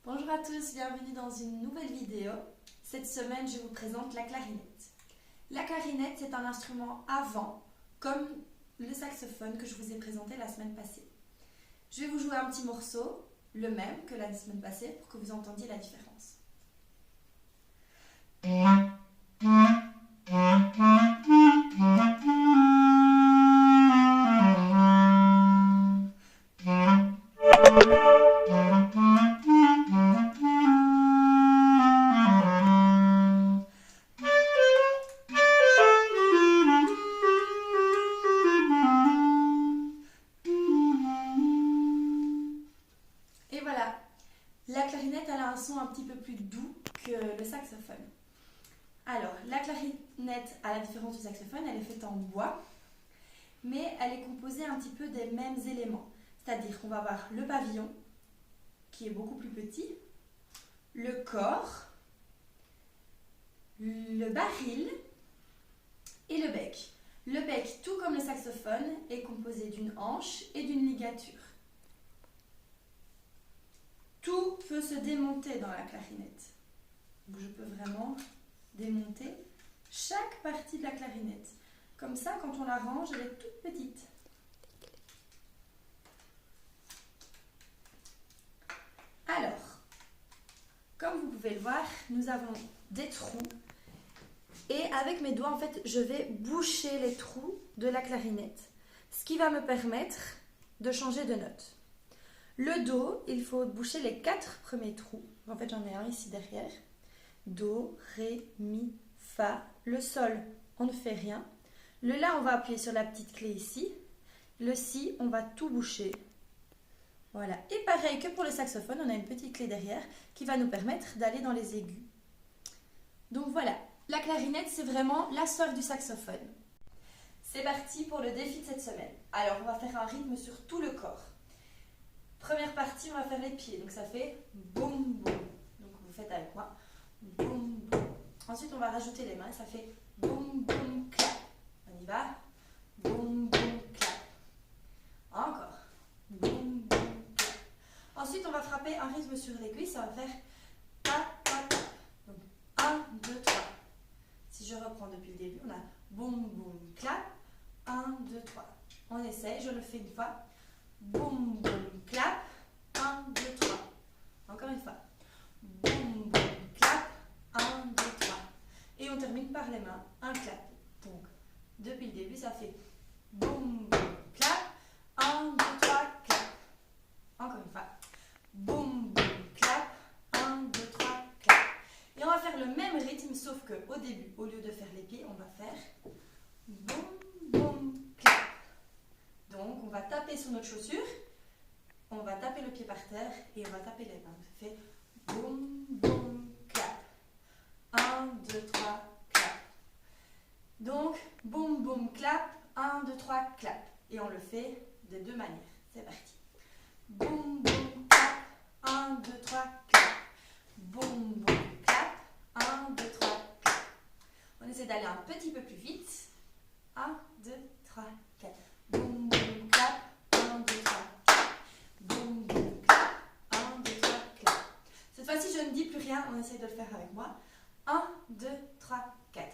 Bonjour à tous, bienvenue dans une nouvelle vidéo. Cette semaine, je vous présente la clarinette. La clarinette, c'est un instrument à vent, comme le saxophone que je vous ai présenté la semaine passée. Je vais vous jouer un petit morceau, le même que la semaine passée, pour que vous entendiez la différence. Et voilà, la clarinette elle a un son un petit peu plus doux que le saxophone. Alors, la clarinette, à la différence du saxophone, elle est faite en bois, mais elle est composée un petit peu des mêmes éléments. C'est-à-dire qu'on va avoir le pavillon, qui est beaucoup plus petit, le corps, le baril et le bec. Le bec, tout comme le saxophone, est composé d'une hanche et d'une ligature. Tout peut se démonter dans la clarinette. Donc je peux vraiment démonter chaque partie de la clarinette. Comme ça, quand on la range, elle est toute petite. Alors, comme vous pouvez le voir, nous avons des trous. Et avec mes doigts, en fait, je vais boucher les trous de la clarinette. Ce qui va me permettre de changer de note. Le Do, il faut boucher les 4 premiers trous. En fait, j'en ai un ici derrière. Do, Ré, Mi, Fa. Le Sol, on ne fait rien. Le La, on va appuyer sur la petite clé ici. Le Si, on va tout boucher. Voilà. Et pareil que pour le saxophone, on a une petite clé derrière qui va nous permettre d'aller dans les aigus. Donc voilà, la clarinette, c'est vraiment la sœur du saxophone. C'est parti pour le défi de cette semaine. Alors, on va faire un rythme sur tout le corps. Première partie, on va faire les pieds. Donc ça fait boum boum. Donc vous faites avec moi. Boum boum. Ensuite, on va rajouter les mains. Ça fait boum boum clap. On y va. Boum boum clap. Encore. Boum boum clap. Ensuite, on va frapper un rythme sur les cuisses. Ça va faire ta ta ta. Donc 1, 2, 3. Si je reprends depuis le début, on a boum boum clap. 1, 2, 3. On essaye. Je le fais une fois. Boum, boum, clap. 1, 2, 3. Encore une fois. Boum, boum, clap. 1, 2, 3. Et on termine par les mains. Un clap. Donc, depuis le début, ça fait boum, boum, clap. 1, 2, 3, clap. Encore une fois. Boum, boum, clap. 1, 2, 3, clap. Et on va faire le même rythme, sauf qu'au début, au lieu de faire les pieds, on va faire boum, boum, clap. Donc, on va taper sur notre chaussure, on va taper le pied par terre et on va taper les mains. Ça fait boum, boum, clap. 1, 2, 3, clap. Donc, boum, boum, clap. 1, 2, 3, clap. Et on le fait de deux manières. C'est parti. Boum, boum, clap. 1, 2, 3, clap. Boum, boum, clap. 1, 2, 3, clap. On essaie d'aller un petit peu plus vite. 1, 2, 3, 4. Boum, boum, clap, 1, 2, 3, clap. Boum, boum, clap, 1, 2, 3, clap. Cette fois-ci, je ne dis plus rien, on essaie de le faire avec moi. 1, 2, 3, 4.